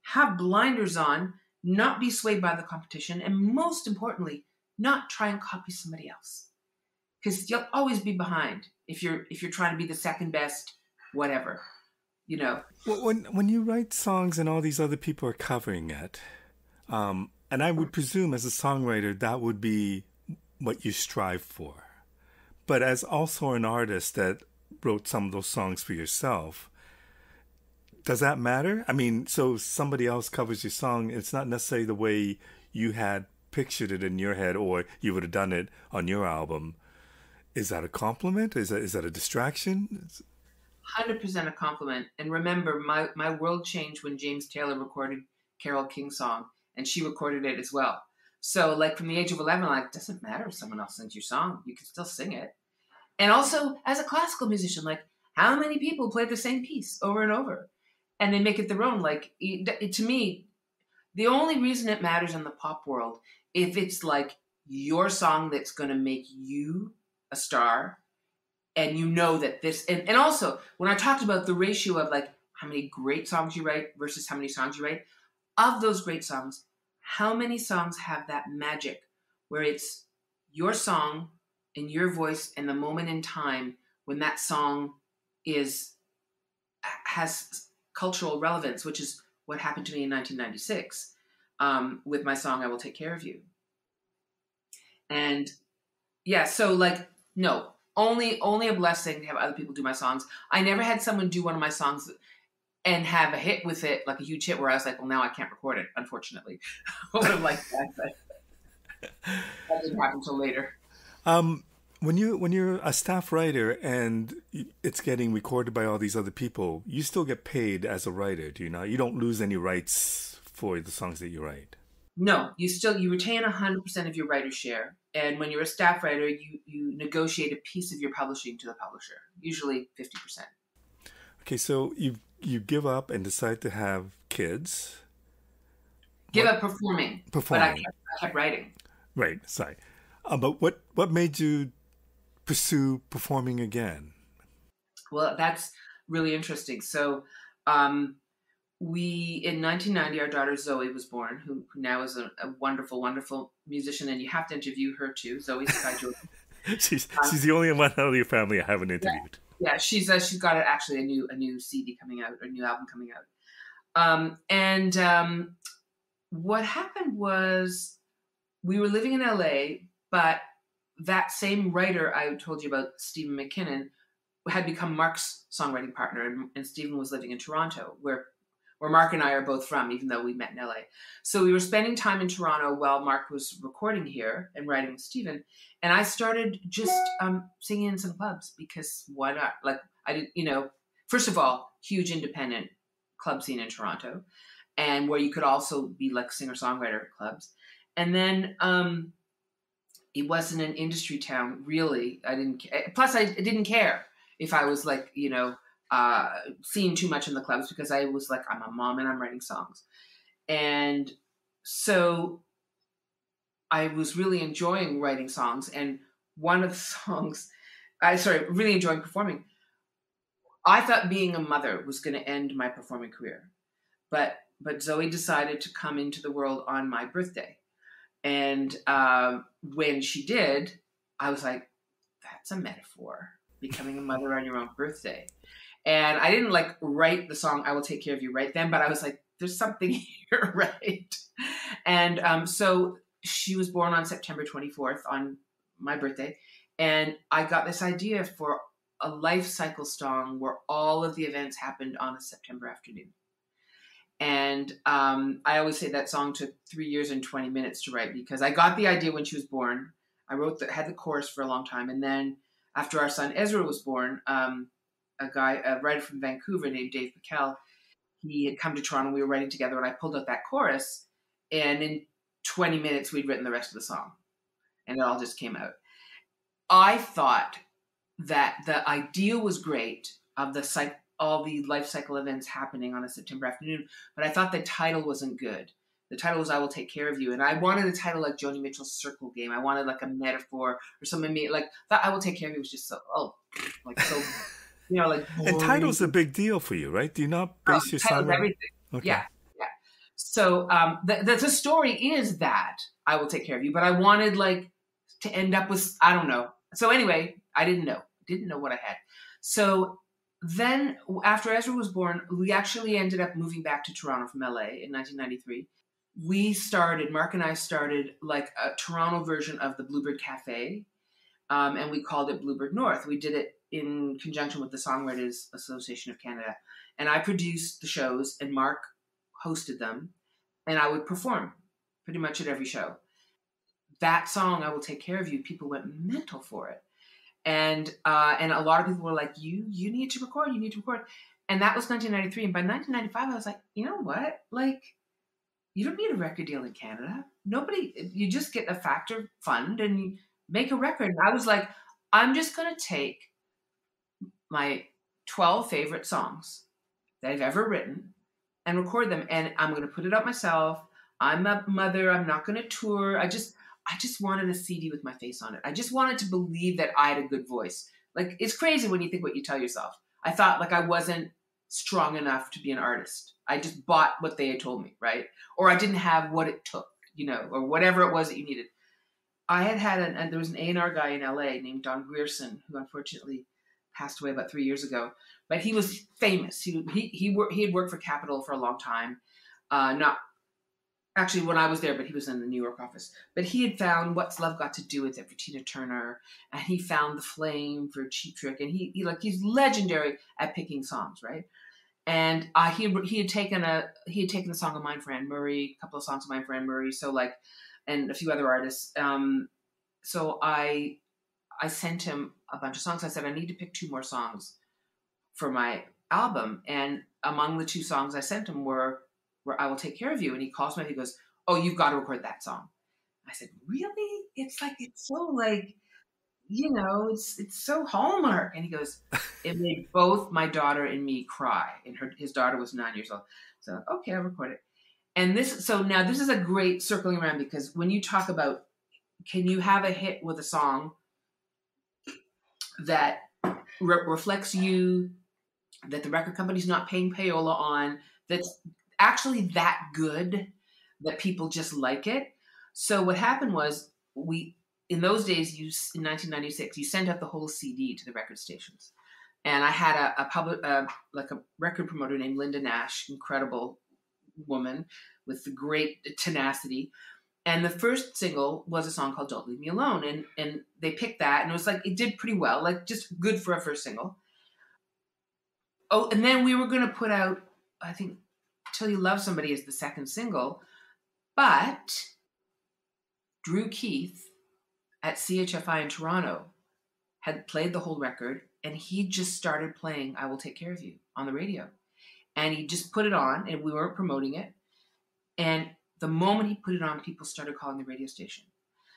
have blinders on, not be swayed by the competition, and most importantly, not try and copy somebody else. Because you'll always be behind if you're trying to be the second best, whatever, you know. Well, when you write songs and all these other people are covering it, and I would presume as a songwriter that would be what you strive for. But as also an artist that wrote some of those songs for yourself, does that matter? I mean, so somebody else covers your song, it's not necessarily the way you had pictured it in your head or you would have done it on your album. Is that a compliment? Is that a distraction? 100% a compliment. And remember, my world changed when James Taylor recorded Carole King's song, and she recorded it as well. So, like, from the age of 11, like, it doesn't matter if someone else sings your song. You can still sing it. And also, as a classical musician, like, how many people play the same piece over and over? And they make it their own. Like, to me, the only reason it matters in the pop world, if it's, like, your song that's going to make you a star, and you know that this... And also, when I talked about the ratio of, like, how many great songs you write versus how many songs you write, of those great songs, how many songs have that magic where it's your song and your voice and the moment in time when that song has cultural relevance, which is what happened to me in 1996 with my song "I Will Take Care of You." And yeah, so like, no, only a blessing to have other people do my songs. I never had someone do one of my songs and have a hit with it, like a huge hit, where I was like, well, now I can't record it, unfortunately. I would have liked that, but that didn't happen until later. When you're a staff writer and it's getting recorded by all these other people, you still get paid as a writer, do you not? You don't lose any rights for the songs that you write. No, you retain 100% of your writer's share. And when you're a staff writer, you negotiate a piece of your publishing to the publisher, usually 50%. Okay, so you give up and decide to have kids. Give up performing. But I kept writing. Right, sorry. But what made you pursue performing again? Well, that's really interesting. So in 1990, our daughter Zoe was born, who now is a wonderful, wonderful musician, and you have to interview her too. Zoe Sky-Jordan. she's the only one out of your family I haven't interviewed. Yeah, she's got actually a new CD coming out, or a new album coming out. What happened was we were living in LA, but that same writer I told you about, Stephen McKinnon, had become Mark's songwriting partner, and Stephen was living in Toronto, where Mark and I are both from, even though we met in LA. So we were spending time in Toronto while Mark was recording here and writing with Stephen. And I started just singing in some clubs, because why not? Like, I didn't, first of all, huge independent club scene in Toronto, and where you could also be like singer-songwriter clubs. And then it wasn't an industry town, really. I didn't care if I was like, seen too much in the clubs, because I was like, I'm a mom and I'm writing songs. And so I was really enjoying writing songs. And one of the songs, really enjoying performing. I thought being a mother was going to end my performing career. But Zoe decided to come into the world on my birthday. And when she did, I was like, that's a metaphor, becoming a mother on your own birthday. And I didn't like write the song "I Will Take Care of You" right then, but I was like, there's something here, right? And so she was born on September 24th, on my birthday. And I got this idea for a life cycle song where all of the events happened on a September afternoon. And I always say that song took 3 years and 20 minutes to write, because I got the idea when she was born. I had the chorus for a long time. And then after our son Ezra was born, a writer from Vancouver named Dave McKell, he had come to Toronto. We were writing together, and I pulled out that chorus, and in 20 minutes we'd written the rest of the song, and it all just came out. I thought that the idea was great of all the life cycle events happening on a September afternoon, but I thought the title wasn't good. The title was "I Will Take Care of You," and I wanted a title like Joni Mitchell's Circle Game. I wanted like a metaphor or something. Like that "I Will Take Care of You" was just so like And boring. title's a big deal for you, right? Do you not base your Titles, songwriting? everything. Okay. Yeah, yeah. So the story is that I will take care of you, but I wanted like to end up with, I don't know. So anyway, I didn't know what I had. So then after Ezra was born, we actually ended up moving back to Toronto from LA in 1993. Mark and I started like a Toronto version of the Bluebird Cafe, and we called it Bluebird North. We did it in conjunction with the Songwriters Association of Canada. And I produced the shows, and Mark hosted them, and I would perform pretty much at every show. That song, "I Will Take Care of You," people went mental for it, and a lot of people were like, "You need to record, you need to record." And that was 1993, and by 1995, I was like, you know what, like. You don't need a record deal in Canada. You just get a factor fund and you make a record. And I was like, I'm just going to take my 12 favorite songs that I've ever written and record them. And I'm going to put it up myself. I'm a mother. I'm not going to tour. I just wanted a CD with my face on it. I just wanted to believe that I had a good voice. Like, it's crazy when you think what you tell yourself. I thought like I wasn't strong enough to be an artist. I just bought what they had told me, right? Or I didn't have what it took, or whatever it was that you needed. I and there was an A&R guy in LA named Don Grierson, who unfortunately passed away about 3 years ago. But he was famous. He had worked for Capitol for a long time. Not actually when I was there, but he was in the New York office. But he had found "What's Love Got to Do with It" for Tina Turner, and he found "The Flame" for Cheap Trick, and he's legendary at picking songs, right? And he had taken a song of mine for Anne Murray, a couple of songs of mine for Anne Murray, and a few other artists. So I sent him a bunch of songs. I said, I need to pick 2 more songs for my album, and among the 2 songs I sent him were "I Will Take Care of You." And he calls me and he goes, "Oh, you've got to record that song." I said, "Really? It's so like." It's so Hallmark. And he goes, it made both my daughter and me cry. And his daughter was 9 years old. So, okay, I'll record it. And now this is a great circling around, because when you talk about, can you have a hit with a song that reflects you, that the record company's not paying payola on, that's actually that good that people just like it? So what happened was, in those days, in 1996, you sent out the whole CD to the record stations. And I had a record promoter named Linda Nash, incredible woman with the great tenacity. And the first single was a song called "Don't Leave Me Alone." And they picked that, and it was like, it did pretty well, like just good for a first single. Oh, and then we were going to put out, I think, "Till You Love Somebody" as the second single. But Drew Keith at CHFI in Toronto had played the whole record, and he just started playing "I Will Take Care of You" on the radio. And he just put it on, and we weren't promoting it. And the moment he put it on, people started calling the radio station.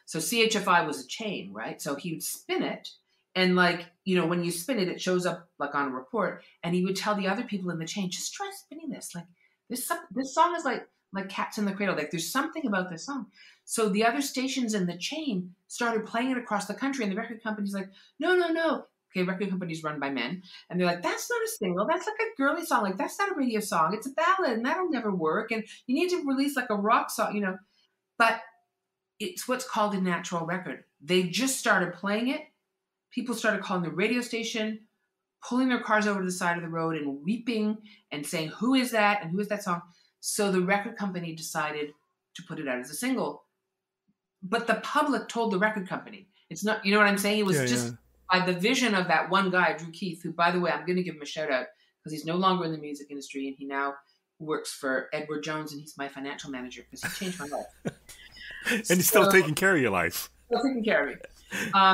So CHFI was a chain, right? So he would spin it, and when you spin it, it shows up like on a report, and he would tell the other people in the chain, just try spinning this. Like, this song is like Cats in the Cradle. Like, there's something about this song. So the other stations in the chain started playing it across the country, and the record company's like, no. Okay, record companies run by men, and they're like, that's not a single. That's like a girly song. Like, that's not a radio song. It's a ballad, and that'll never work. And you need to release like a rock song, But it's what's called a natural record. They just started playing it. People started calling the radio station, pulling their cars over to the side of the road and weeping and saying, who is that? And who is that song? So the record company decided to put it out as a single. But the public told the record company. It's not, you know what I'm saying? It was just by the vision of that one guy, Drew Keith, who, by the way, I'm going to give him a shout out because he's no longer in the music industry, and he now works for Edward Jones, and he's my financial manager because he changed my life. And he's still taking care of your life. Still taking care of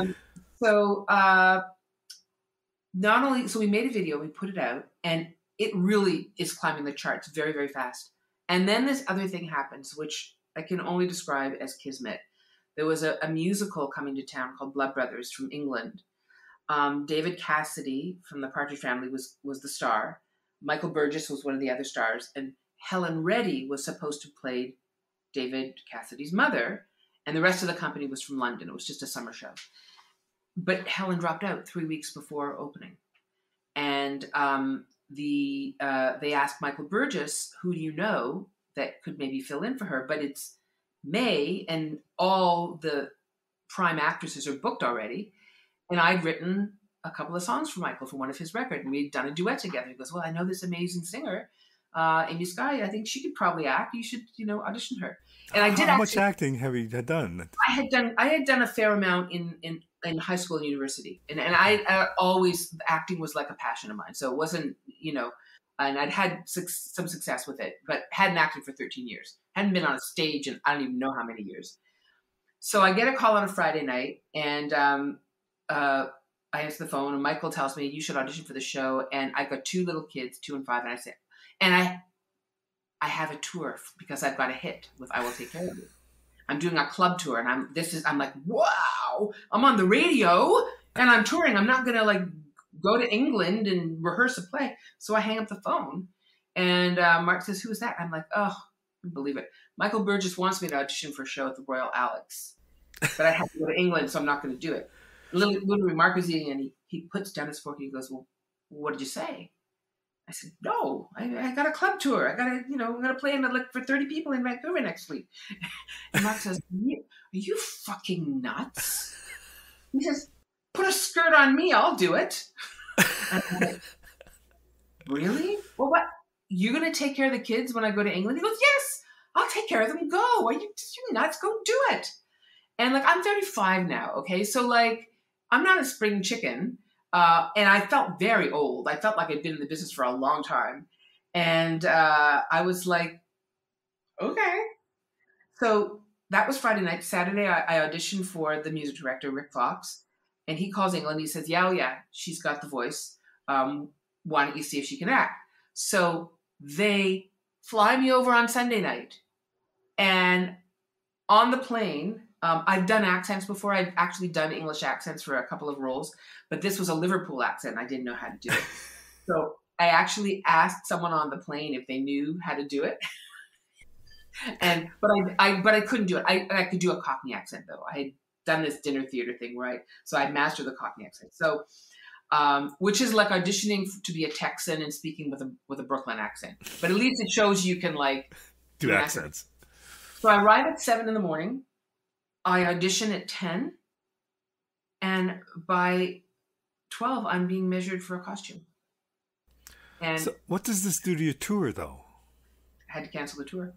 me. So we made a video, we put it out, and it really is climbing the charts very, very fast. And then this other thing happens, which I can only describe as kismet. There was a musical coming to town called Blood Brothers from England. David Cassidy from the Partridge Family was the star. Michael Burgess was one of the other stars. And Helen Reddy was supposed to play David Cassidy's mother. And the rest of the company was from London. It was just a summer show. But Helen dropped out 3 weeks before opening. And and they asked Michael Burgess, who do you know that could maybe fill in for her? But it's May, and all the prime actresses are booked already. And I'd written a couple of songs for Michael for one of his records, and we'd done a duet together. He goes, well, I know this amazing singer, Amy Sky. I think she could probably act. You should, audition her. And I did. How much acting have you done? I had done a fair amount in high school and university, and I always, acting was like a passion of mine. So it wasn't, and I'd had some success with it, but hadn't acted for 13 years. Hadn't been on a stage in I don't even know how many years. So I get a call on a Friday night, and I answer the phone, and Michael tells me, you should audition for the show. And I got 2 little kids, 2 and 5, and I said, and I have a tour because I've got a hit with I Will Take Care of You. I'm doing a club tour, and I'm like, wow, I'm on the radio and I'm touring. I'm not gonna like go to England and rehearse a play. So I hang up the phone, and Mark says, who is that? I'm like, oh, I can't believe it. Michael Burgess wants me to audition for a show at the Royal Alex, but I have to go to England, so I'm not going to do it. Literally, Mark was eating, and he puts down his fork, and he goes, well, what did you say? I said, no, I got a club tour. I got to, I'm going to play for 30 people in Vancouver next week. And Mark says, are you fucking nuts? He says, put a skirt on me, I'll do it. And I'm like, really? Well, what? You're going to take care of the kids when I go to England? He goes, yes, I'll take care of them. Go. Are you nuts? Go do it. And like, I'm 35 now. Okay. So like, I'm not a spring chicken. And I felt very old. I felt like I'd been in the business for a long time. And I was like, okay. So that was Friday night. Saturday, I auditioned for the music director, Rick Fox. And he calls England. He says, yeah, she's got the voice. Why don't you see if she can act? So they fly me over on Sunday night. And on the plane, I've done accents before. I've actually done English accents for a couple of roles, but this was a Liverpool accent. I didn't know how to do it. So I actually asked someone on the plane if they knew how to do it. But I couldn't do it. I could do a Cockney accent though. I had done this dinner theater thing, right? So I'd mastered the Cockney accent. So, which is like auditioning to be a Texan and speaking with a Brooklyn accent. But at least it shows you can like do accents. So I arrive at 7 a.m. I audition at 10, and by 12, I'm being measured for a costume. And so what does this do to your tour, though? I had to cancel the tour.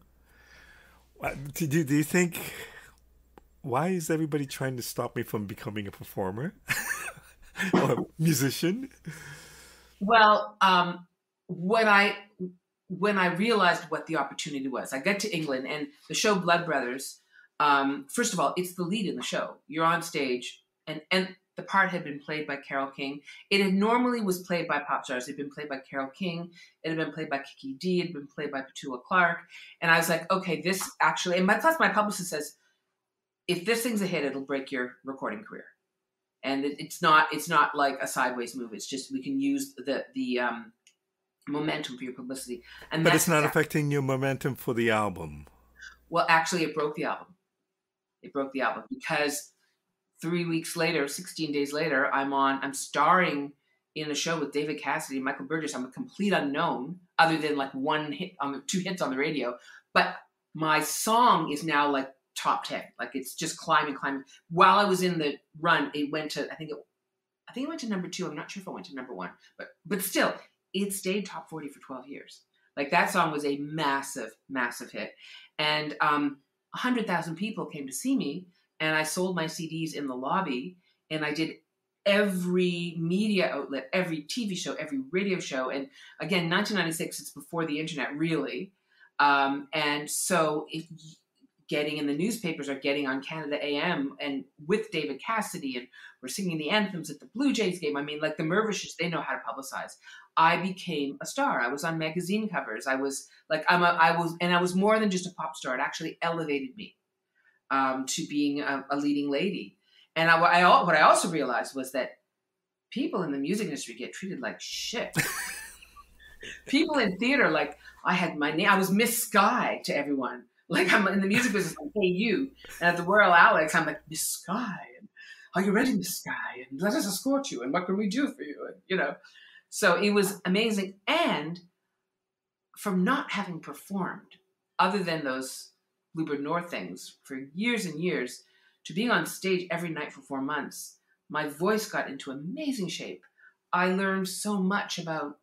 Do you think, why is everybody trying to stop me from becoming a performer or a musician? Well, when I realized what the opportunity was, I got to England, and the show Blood Brothers. First of all, it's the lead in the show. You're on stage, and the part had been played by Carole King. It had normally was played by pop stars. It had been played by Carole King. It had been played by Kiki Dee. It had been played by Petula Clark. And I was like, okay, this actually, and plus my publicist says, if this thing's a hit, it'll break your recording career. And it's not like a sideways move. It's just, we can use the momentum for your publicity. But it's not affecting your momentum for the album. Well, actually, it broke the album. It broke the album because 3 weeks later, 16 days later, I'm starring in a show with David Cassidy and Michael Burgess. I'm a complete unknown other than like 2 hits on the radio. But my song is now like top 10. Like it's just climbing. While I was in the run, it went to, I think it went to number 2. I'm not sure if it went to number 1, but still, it stayed top 40 for 12 years. Like that song was a massive, massive hit. And 100,000 people came to see me, and I sold my CDs in the lobby, and I did every media outlet, every TV show, every radio show. And again, 1996, it's before the internet really. And so getting in the newspapers or getting on Canada AM and with David Cassidy, and we're singing the anthems at the Blue Jays game. I mean, like the Mervishes, they know how to publicize. I became a star. I was on magazine covers. I was more than just a pop star. It actually elevated me to being a leading lady. And what I also realized was that people in the music industry get treated like shit. People in theater, like I had my name. I was Miss Sky to everyone. Like I'm in the music business, like, hey you. And at the Royal Alex, I'm like, Miss Sky. And, are you ready, Miss Sky? And let us escort you. And what can we do for you? And, So it was amazing. And from not having performed, other than those Bluebird North things for years and years, to being on stage every night for 4 months, my voice got into amazing shape. I learned so much about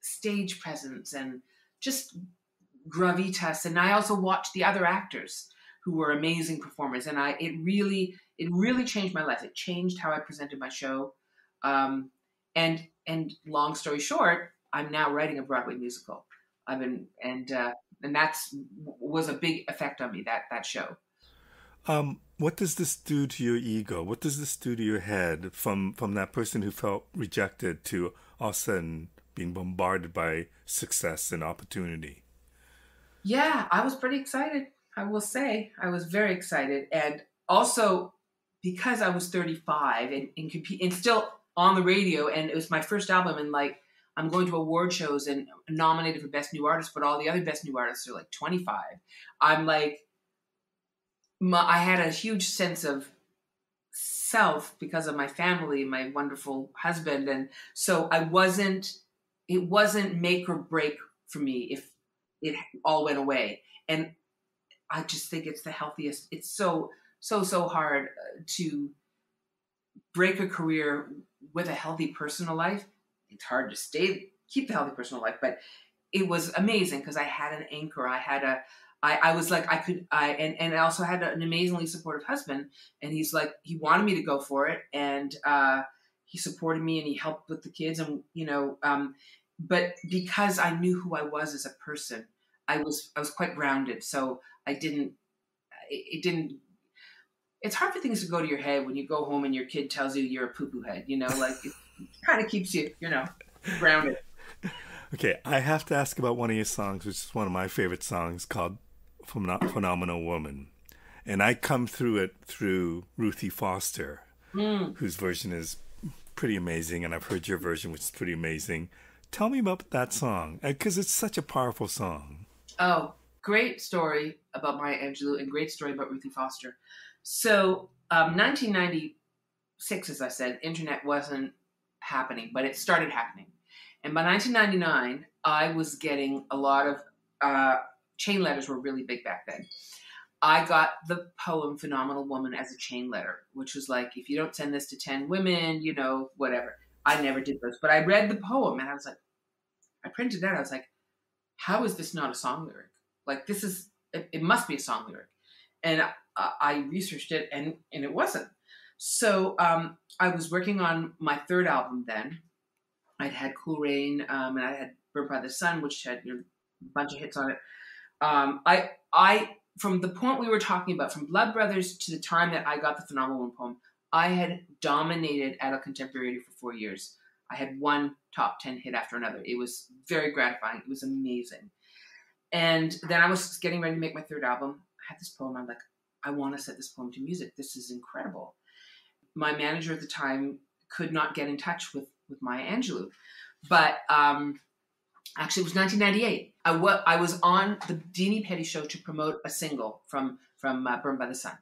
stage presence and just gravitas. And I also watched the other actors who were amazing performers. And it really changed my life. It changed how I presented my show. And long story short, I'm now writing a Broadway musical. I've been and that's was a big effect on me, that show. What does this do to your ego? What does this do to your head from that person who felt rejected to all of a sudden being bombarded by success and opportunity? Yeah, I was pretty excited. I will say I was very excited, and also because I was 35 and still on the radio, and it was my first album, and like I'm going to award shows and nominated for Best New Artist, but all the other Best New Artists are like 25. I'm like, I had a huge sense of self because of my family, my wonderful husband, and so it wasn't make or break for me if it all went away. And I just think it's the healthiest. It's so hard to break a career with a healthy personal life. It's hard to keep the healthy personal life, but it was amazing because I had an anchor. I was like, and I also had an amazingly supportive husband, and he's like, he wanted me to go for it. And, he supported me and he helped with the kids and, but because I knew who I was as a person, I was quite grounded. So it didn't, it's hard for things to go to your head when you go home and your kid tells you you're a poo-poo head, like it kind of keeps you, grounded. Okay, I have to ask about one of your songs, which is one of my favorite songs, called Phenomenal Woman. And I come through it through Ruthie Foster, whose version is pretty amazing, and I've heard your version, which is pretty amazing. Tell me about that song, because it's such a powerful song. Oh, great story about Maya Angelou and great story about Ruthie Foster. So 1996, as I said, internet wasn't happening, but it started happening. And by 1999, I was getting a lot of chain letters were really big back then. I got the poem Phenomenal Woman as a chain letter, which was like, if you don't send this to 10 women, whatever. I never did those. But I read the poem and I was like, I printed it out. I was like, how is this not a song lyric? Like, it must be a song lyric. And I researched it and it wasn't. So I was working on my third album then. I'd had Cool Rain and I had Burnt by the Sun, which had a bunch of hits on it. I from the point we were talking about, from Blood Brothers to the time that I got the Phenomenal Woman poem, I had dominated Adult Contemporary Radio for 4 years. I had one top 10 hit after another. It was very gratifying. It was amazing. And then I was getting ready to make my third album. I had this poem. I'm like, I want to set this poem to music. This is incredible. My manager at the time could not get in touch with Maya Angelou. But actually, it was 1998. I was on the Deanie Petty show to promote a single from Burned by the Sun.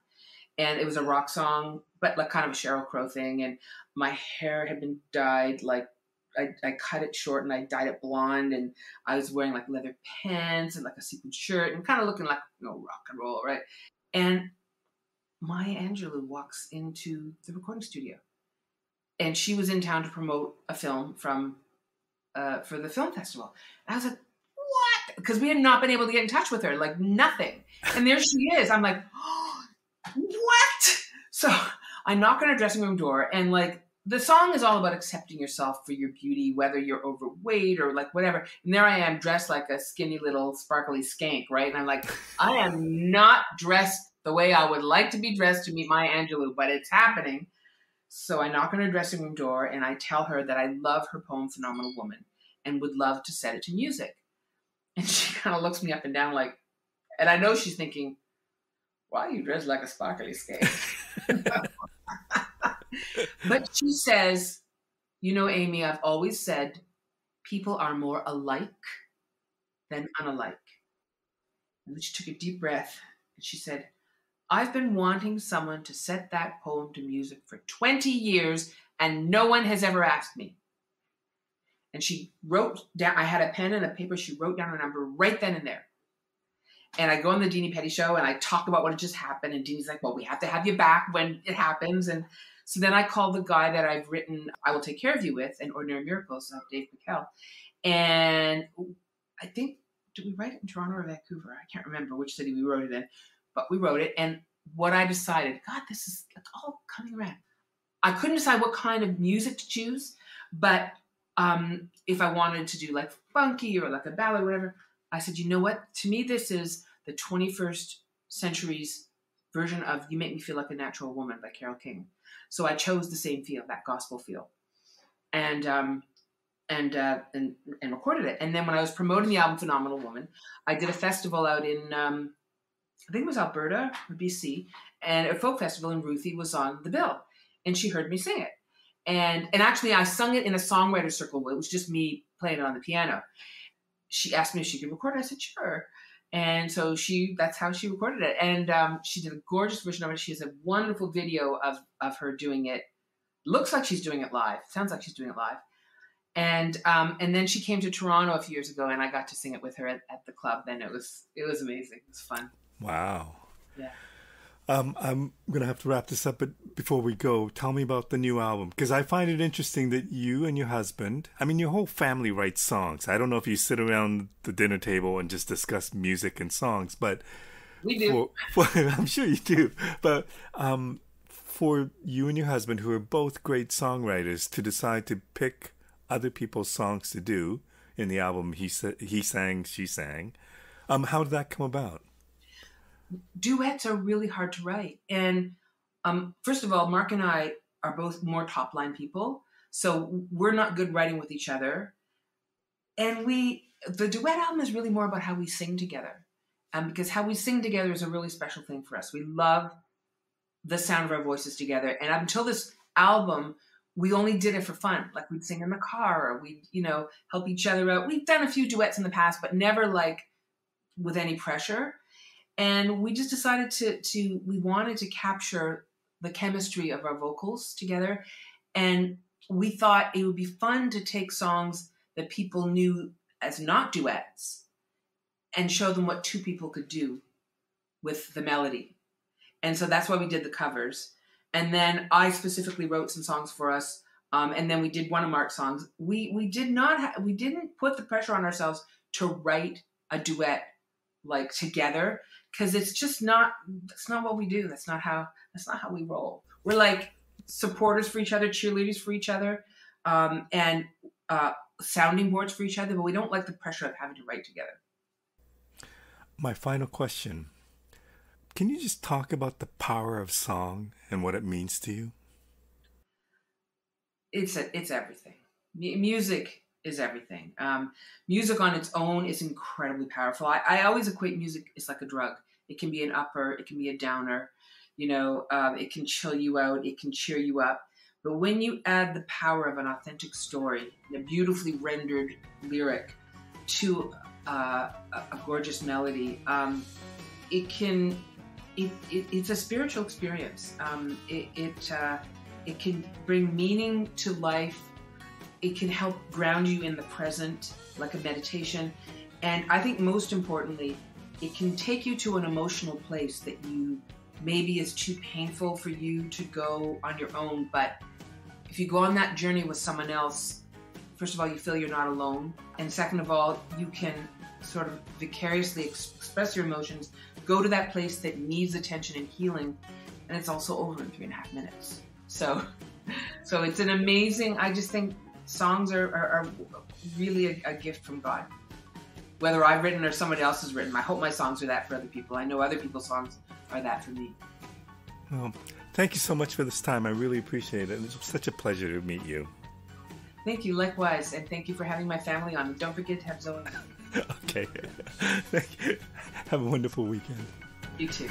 And it was a rock song, but like kind of a Sheryl Crow thing. And my hair had been dyed, like I cut it short and I dyed it blonde. And I was wearing like leather pants and like a sequin shirt and kind of looking like, rock and roll, right? And Maya Angelou walks into the recording studio. And she was in town to promote a film for the film festival. And I was like, what? Because we had not been able to get in touch with her, like nothing. And there she is. I'm like, oh, what? So I knock on her dressing room door, and like the song is all about accepting yourself for your beauty, whether you're overweight or like whatever. And there I am dressed like a skinny little sparkly skank, right? And I'm like, I am not dressed the way I would like to be dressed to meet Maya Angelou, but it's happening. So I knock on her dressing room door and I tell her that I love her poem, Phenomenal Woman, and would love to set it to music. And she kind of looks me up and down like, and I know she's thinking, why are you dressed like a sparkly skate? But she says, Amy, I've always said people are more alike than unalike. And then she took a deep breath and she said, I've been wanting someone to set that poem to music for 20 years and no one has ever asked me. And she wrote down, I had a pen and a paper, she wrote down a number right then and there. And I go on the Deanie Petty show and I talk about what had just happened. And Deanie's like, well, we have to have you back when it happens. And so then I called the guy that I've written I Will Take Care of You with and Ordinary Miracles, Dave McKell. And I think, did we write it in Toronto or Vancouver? I can't remember which city we wrote it in, but we wrote it. And what I decided, God, this is like all coming around. I couldn't decide what kind of music to choose, but if I wanted to do like funky or like a ballad or whatever, I said, you know what? To me, this is the 21st century's version of You Make Me Feel Like a Natural Woman by Carole King. So I chose the same feel, that gospel feel, and recorded it. And then when I was promoting the album Phenomenal Woman, I did a festival out in, I think it was Alberta or BC, and a folk festival, and Ruthie was on the bill. And she heard me sing it. And actually, I sung it in a songwriter circle. It was just me playing it on the piano. She asked me if she could record it. I said, sure. And so that's how she recorded it. And she did a gorgeous version of it. She has a wonderful video of her doing it. Looks like she's doing it live. Sounds like she's doing it live. And then she came to Toronto a few years ago, and I got to sing it with her at the club. Then it was amazing. It was fun. Wow. Yeah. I'm going to have to wrap this up, but before we go, tell me about the new album. Because I find it interesting that you and your husband, I mean, your whole family writes songs. I don't know if you sit around the dinner table and just discuss music and songs, but... We do. I'm sure you do. But for you and your husband, who are both great songwriters, to decide to pick other people's songs to do in the album He Sang, She Sang, how did that come about? Duets are really hard to write. And first of all, Mark and I are both more top-line people, so we're not good writing with each other. And the duet album is really more about how we sing together, because how we sing together is a really special thing for us. We love the sound of our voices together. And up until this album, we only did it for fun. Like we'd sing in the car, or we'd, help each other out. We've done a few duets in the past, but never like with any pressure. And we just decided we wanted to capture the chemistry of our vocals together. And we thought it would be fun to take songs that people knew as not duets and show them what two people could do with the melody. And so that's why we did the covers. And then I specifically wrote some songs for us. And then we did one of Mark's songs. We didn't put the pressure on ourselves to write a duet like together, because it's just that's not what we do. That's not how we roll. We're like supporters for each other, cheerleaders for each other, and sounding boards for each other, but we don't like the pressure of having to write together. My final question. Can you just talk about the power of song and what it means to you? It's everything. Music is everything. Music on its own is incredibly powerful. I always equate music as like a drug. It can be an upper, it can be a downer, it can chill you out, it can cheer you up. But when you add the power of an authentic story, a beautifully rendered lyric to a gorgeous melody, it's a spiritual experience. It can bring meaning to life. It can help ground you in the present, like a meditation. And I think most importantly, it can take you to an emotional place that maybe is too painful for you to go on your own. But if you go on that journey with someone else, first of all, you feel you're not alone. And second of all, you can sort of vicariously express your emotions, go to that place that needs attention and healing. And it's also over in 3.5 minutes. So it's an amazing, I just think songs are really a gift from God. Whether I've written or someone else has written, I hope my songs are that for other people. I know other people's songs are that for me. Well, thank you so much for this time. I really appreciate it. It's such a pleasure to meet you. Thank you, likewise. And thank you for having my family on. Don't forget to have Zoe. Okay. Thank you. Have a wonderful weekend. You too.